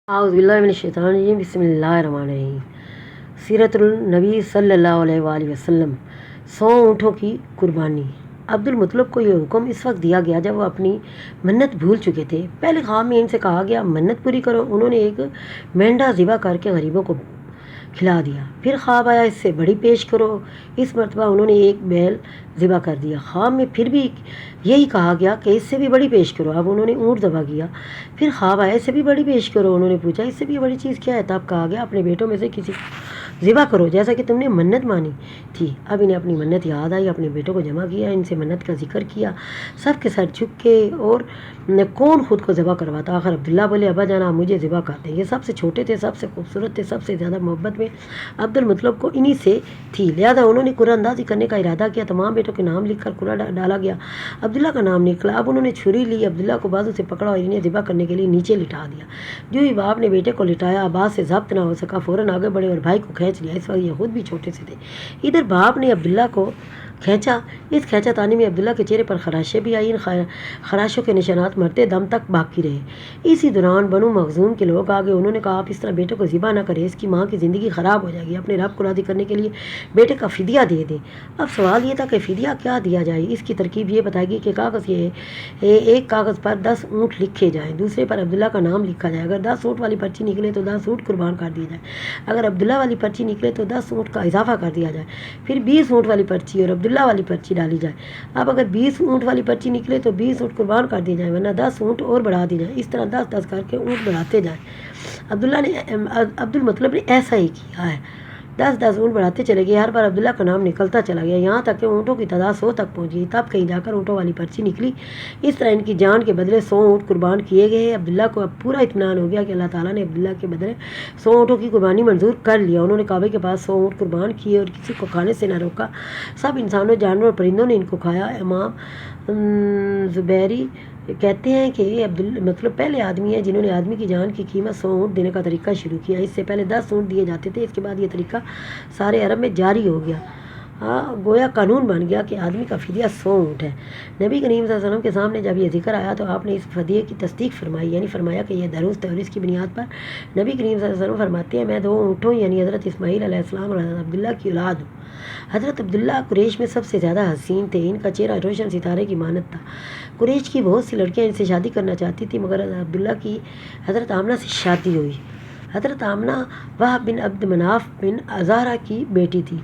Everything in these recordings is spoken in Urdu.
اعوذ باللہ من الشیطان الرجیم بسم اللہ الرحمن الرحیم۔ سیرت النبی صلی اللہ علیہ وآلہ وسلم۔ 100 اونٹوں کی قربانی۔ عبد المطلب کو یہ حکم اس وقت دیا گیا جب وہ اپنی منت بھول چکے تھے۔ پہلے خواب میں ان سے کہا گیا منت پوری کرو، انہوں نے ایک مینڈھا ذبح کر کے غریبوں کو کھلا دیا۔ پھر خواب آیا اس سے بڑی پیش کرو، اس مرتبہ انہوں نے ایک بیل ذبح کر دیا۔ خواب میں پھر بھی یہی کہا گیا کہ اس سے بھی بڑی پیش کرو، اب انہوں نے اونٹ ذبح کیا۔ پھر خواب آیا اس سے بھی بڑی پیش کرو، انہوں نے پوچھا اس سے بھی بڑی چیز کیا ہے؟ تب کہا گیا اپنے بیٹوں میں سے کسی کو ذبح کرو جیسا کہ تم نے منت مانی تھی۔ اب انہیں اپنی منت یاد آئی، اپنے بیٹوں کو جمع کیا، ان سے منت کا ذکر کیا، سب کے سر جھک کے، اور کون خود کو ذبح کرواتا؟ آخر عبداللہ بولے ابا جانا آپ مجھے ذبح کر دیں، یہ سب سے چھوٹے تھے، سب سے خوبصورت تھے، سب سے زیادہ محبت میں عبد المطلب کو انہی سے تھی، لہذا انہوں نے قرعہ اندازی کرنے کا ارادہ کیا۔ تمام بیٹوں کے نام لکھ کر قرعہ ڈالا گیا، عبداللہ کا نام نکلا۔ اب انہوں نے چھری لی، عبداللہ کو بازو سے پکڑا اور انہیں ذبح کرنے کے لیے نیچے لٹا دیا۔ جو ہی باپ نے بیٹے کو لٹایا، عباس سے ضبط نہ ہو سکا، فوراً آگے بڑھے اور بھائی کو کھینچ لیا۔ اس وقت یہ خود بھی چھوٹے سے تھے۔ ادھر باپ نے عبداللہ کو کھینچا، اس کھینچا تانی میں عبداللہ کے چہرے پر خراشیں بھی آئیں، ان خراشوں کے نشانات مرتے دم تک باقی رہے۔ اسی دوران بنو مخزوم کے لوگ آگے، انہوں نے کہا آپ اس طرح بیٹے کو ذبح نہ کریں، اس کی ماں کی زندگی خراب ہو جائے گی، اپنے رب کو راضی کرنے کے لیے بیٹے کا فدیہ دے دیں۔ اب سوال یہ تھا کہ فدیہ کیا دیا جائے؟ اس کی ترکیب یہ بتائے گی کہ کاغذ یہ ہے، ایک کاغذ پر 10 اونٹ لکھے جائیں، دوسرے پر عبداللہ کا نام لکھا جائے۔ اگر 10 اونٹ والی پرچی نکلے تو 10 اونٹ قربان کر دیے جائیں، اگر عبداللہ والی پرچی نکلے تو 10 اونٹ کا اضافہ کر دیا جائے، پھر 20 اونٹ والی پرچی اور عبداللہ والی پرچی ڈالی جائے۔ اب اگر 20 اونٹ والی پرچی نکلے تو 20 اونٹ قربان کر دیے جائیں، ورنہ 10 اونٹ اور بڑھا دی جائیں، اس طرح 10 کر کے اونٹ بڑھاتے جائیں۔ عبد المطلب نے ایسا ہی کیا ہے، 10 اونٹ بڑھاتے چلے گئے، ہر بار عبداللہ کا نام نکلتا چلا گیا، یہاں تک کہ اونٹوں کی تعداد 100 تک پہنچ گئی۔ تب کہیں جا کر اونٹوں والی پرچی نکلی، اس طرح ان کی جان کے بدلے 100 اونٹ قربان کیے گئے۔ عبداللہ کو اب پورا اطمینان ہو گیا کہ اللہ تعالیٰ نے عبداللہ کے بدلے 100 اونٹوں کی قربانی منظور کر لیا۔ انہوں نے کعبے کے پاس 100 اونٹ قربان کیے اور کسی کو کھانے سے نہ روکا، سب انسانوں، جانوروں اور پرندوں نے ان کو کھایا۔ امام زبیری کہتے ہیں کہ مطلب پہلے آدمی ہیں جنہوں نے آدمی کی جان کی قیمت 100 اونٹ دینے کا طریقہ شروع کیا۔ اس سے پہلے 10 اونٹ دیے جاتے تھے، اس کے بعد یہ طریقہ سارے عرب میں جاری ہو گیا، گویا قانون بن گیا کہ آدمی کا فدیہ 100 اونٹ ہے۔ نبی کریم صلی اللہ علیہ وسلم کے سامنے جب یہ ذکر آیا تو آپ نے اس فدیے کی تصدیق فرمائی، یعنی فرمایا کہ یہ درست ہے، اور اس کی بنیاد پر نبی کریم صلی اللہ علیہ وسلم فرماتے ہیں میں 2 اونٹوں یعنی حضرت اسماعیل علیہ السلام اور حضرت عبداللہ کی اولاد ہوں۔ حضرت عبداللہ قریش میں سب سے زیادہ حسین تھے، ان کا چہرہ روشن ستارے کی مانند تھا۔ قریش کی بہت سی لڑکیاں ان سے شادی کرنا چاہتی تھیں، مگر حضرت عبداللہ کی حضرت آمنہ سے شادی ہوئی۔ حضرت آمنہ وہب بن عبد مناف بن زہرہ کی بیٹی تھی۔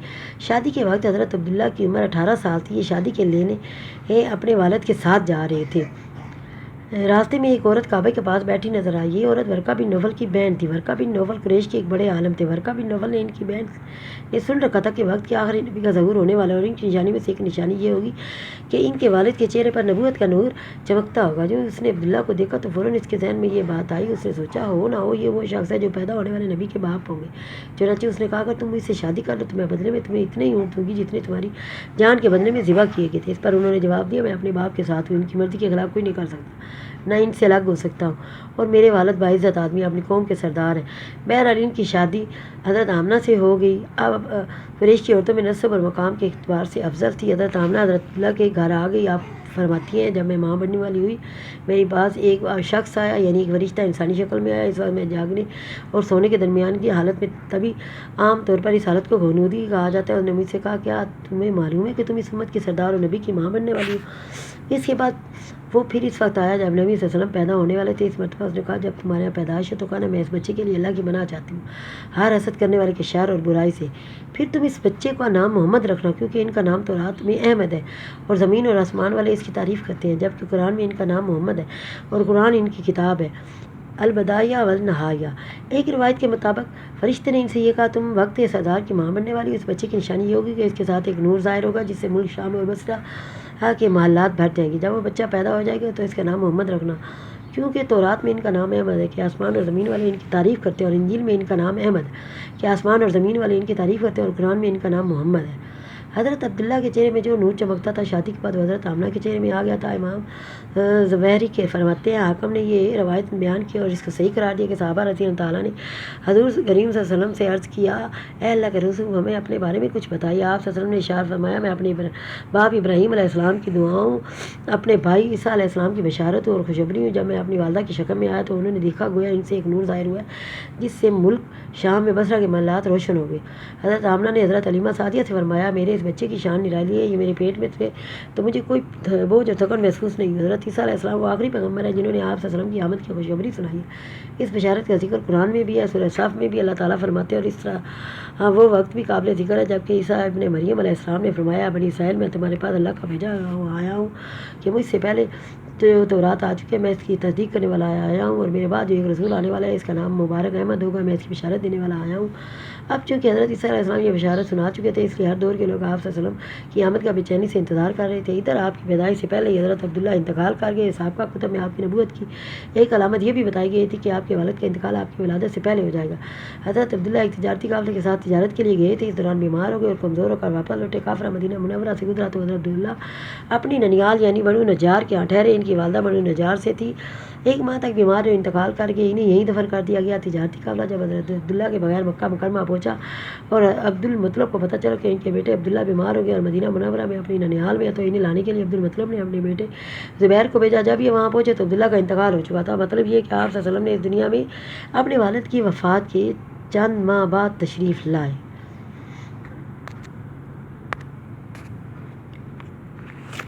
شادی کے وقت حضرت عبداللہ کی عمر 18 سال تھی۔ یہ شادی کے لینے اپنے والد کے ساتھ جا رہے تھے۔ راستے میں ایک عورت کعبے کے پاس بیٹھی نظر آئی، یہ عورت ورقہ بن نوفل کی بہن تھی۔ ورقہ بن نوفل قریش کے ایک بڑے عالم تھے۔ ورقہ بن نوفل نے ان کی بہن نے سن رکھا تھا کہ وقت کے آخری نبی کا ظہور ہونے والا ہے، اور ان کی نشانی میں سے ایک نشانی یہ ہوگی کہ ان کے والد کے چہرے پر نبوت کا نور چمکتا ہوگا۔ جو اس نے عبداللہ کو دیکھا تو فوراً اس کے ذہن میں یہ بات آئی، اس نے سوچا ہو نہ ہو یہ وہ شخص ہے جو پیدا ہونے والے نبی کے باپ ہوں گے۔ چنانچہ اس نے کہا اگر تم مجھ سے شادی کر لو تو میں بدلے میں تمہیں اتنے ہی اونٹ دوں گی جتنے تمہاری جان کے بدلے میں ذبح کیے گئے تھے۔ اس پر انہوں نے جواب دیا میں اپنے باپ کے ساتھ ہوں، ان کی مرضی کے خلاف کوئی نہیں کر سکتا، نہ ان سے الگ ہو سکتا ہوں، اور میرے والد باعزت آدمی اپنی قوم کے سردار ہیں۔ بہرحال ان کی شادی حضرت آمنہ سے ہو گئی۔ اب قریش کی عورتوں میں نسب اور مقام کے اعتبار سے افضل تھی۔ حضرت آمنہ حضرت عبداللہ کے گھر آ گئی۔ آپ فرماتی ہیں جب میں ماں بننے والی ہوئی میرے پاس ایک شخص آیا، یعنی ایک فرشتہ انسانی شکل میں آیا۔ اس وقت میں جاگنے اور سونے کے درمیان کی حالت میں، تبھی عام طور پر اس حالت کو غنودگی کہا جاتا ہے۔ اس نے مجھ سے کہا کیا تمہیں معلوم ہے کہ تم اس امت کی سردار اور نبی کی ماں بننے والی ہو؟ اس کے بعد وہ پھر اس وقت آیا جب نبی صلی اللہ علیہ وسلم پیدا ہونے والے تھے۔ اس مرتبہ اس نے کہا جب تمہارے یہاں پیدائش ہے تو کہنا میں اس بچے کے لیے اللہ کی پناہ چاہتی ہوں ہر حسد کرنے والے کے شر اور برائی سے۔ پھر تم اس بچے کا نام محمد رکھنا، کیونکہ ان کا نام تورات میں احمد ہے اور زمین اور آسمان والے اس کی تعریف کرتے ہیں، جبکہ قرآن میں ان کا نام محمد ہے اور قرآن ان کی کتاب ہے البدایہ والنہایہ۔ ایک روایت کے مطابق فرشتے نے ان سے یہ کہا تم وقت سردار کی ماں بننے والی، اس بچے کی نشانی یہ ہوگی کہ اس کے ساتھ ایک نور ظاہر ہوگا جس سے ملک شام اور بصرہ کے محلات بھر جائیں گے۔ جب وہ بچہ پیدا ہو جائے گا تو اس کا نام محمد رکھنا، کیونکہ تورات میں ان کا نام احمد ہے کہ آسمان اور زمین والے ان کی تعریف کرتے ہیں، اور انجیل میں ان کا نام احمد ہے کہ آسمان اور زمین والے ان کی تعریف کرتے ہیں، اور قرآن میں ان کا نام محمد ہے۔ حضرت عبداللہ کے چہرے میں جو نور چمکتا تھا شادی کے بعد حضرت آمنہ کے چہرے میں آ گیا تھا۔ امام زبیری کے فرماتے ہیں حاکم نے یہ روایت بیان کی اور اس کو صحیح قرار دیا کہ صحابہ رضی اللہ تعالیٰ نے حضور کریم صلی اللہ علیہ وسلم سے عرض کیا، اے اللہ کے رسول ہمیں اپنے بارے میں کچھ بتائیے۔ آپ صلی اللہ علیہ وسلم نے ارشاد فرمایا، میں اپنے باپ ابراہیم علیہ السلام کی دعاؤں، اپنے بھائی عیسیٰ علیہ السلام کی بشارت اور خوشخبری ہوں۔ جب میں اپنی والدہ کی شکل میں آیا تو انہوں نے دیکھا گویا ان سے ایک نور ظاہر ہوا جس سے ملک شام میں بصرہ کے محلات روشن ہو گئے۔ حضرت آمنہ نے حضرت حلیمہ سعدیہ سے فرمایا، میرے اس بچے کی شان نرالی ہے، یہ میرے پیٹ میں تھے تو مجھے کوئی بوجھ اور تھکن محسوس نہیں ہوئی۔ حضرت عیسیٰ علیہ السلام وہ آخری پیغمبر ہے جنہوں نے آپ صلی اللہ علیہ وسلم کی آمد کی خوشخبری سنائی ہے۔ اس بشارت کا ذکر قرآن میں بھی ہے، سورہ صف میں بھی اللہ تعالیٰ فرماتے ہیں، اور اس طرح وہ وقت بھی قابل ذکر ہے جبکہ عیسیٰ ابن مریم علیہ السلام نے فرمایا، بنی اسرائیل میں تمہارے پاس اللہ کا بھیجا آیا ہوں کہ مجھ سے پہلے تورات آ چکے، میں اس کی تصدیق کرنے والا آیا ہوں، اور میرے بعد جو ایک رسول آنے والا ہے اس کا نام مبارک احمد ہوگا، میں اس کی بشارت دینے والا آیا ہوں۔ اب چونکہ حضرت عیسیٰ علیہ السلام یہ بشارت سنا چکے تھے اس لیے ہر دور کے لوگ آپ صلی اللہ علیہ وسلم کی آمد کا بے چینی سے انتظار کر رہے تھے۔ ادھر آپ کی پیدائش سے پہلے ہی حضرت عبداللہ انتقال کر گئے۔ سابقہ کتب میں آپ کی نبوت کی ایک علامت یہ بھی بتائی گئی تھی کہ آپ کے والد کا انتقال آپ کی ولادت سے پہلے ہو جائے گا۔ حضرت عبداللہ ایک تجارتی قافلے کے ساتھ تجارت کے لیے گئے تھے، اس دوران بیمار ہو گئے اور کمزور ہو کر واپس لوٹے۔ قافلہ مدینہ منورہ سے گزرا تو حضرت عبداللہ اپنی ننیال یعنی بنو نجار کے یہاں ٹھہرے۔ ان کی والدہ بنو نجار سے تھی، ایک ماہ تک بیمار ہوئے، انتقال کر کے انہیں یہیں دفن کر دیا گیا۔ تجارتی قافلہ جب حضرت عبداللہ کے بغیر مکہ مکرمہ پہنچا اور عبد المطلب کو پتہ چلا کہ ان کے بیٹے عبداللہ بیمار ہو گئے اور مدینہ منورہ میں اپنی ننیال میں، تو انہیں لانے کے لیے عبد المطلب نے اپنے بیٹے زبیر کو بھیجا۔ جب یہ وہاں پہنچے تو عبداللہ کا انتقال ہو چکا تھا۔ مطلب یہ کہ آپ صلی اللہ علیہ وسلم نے اس دنیا میں اپنے والد کی وفات کے چند ماہ بعد تشریف لائے۔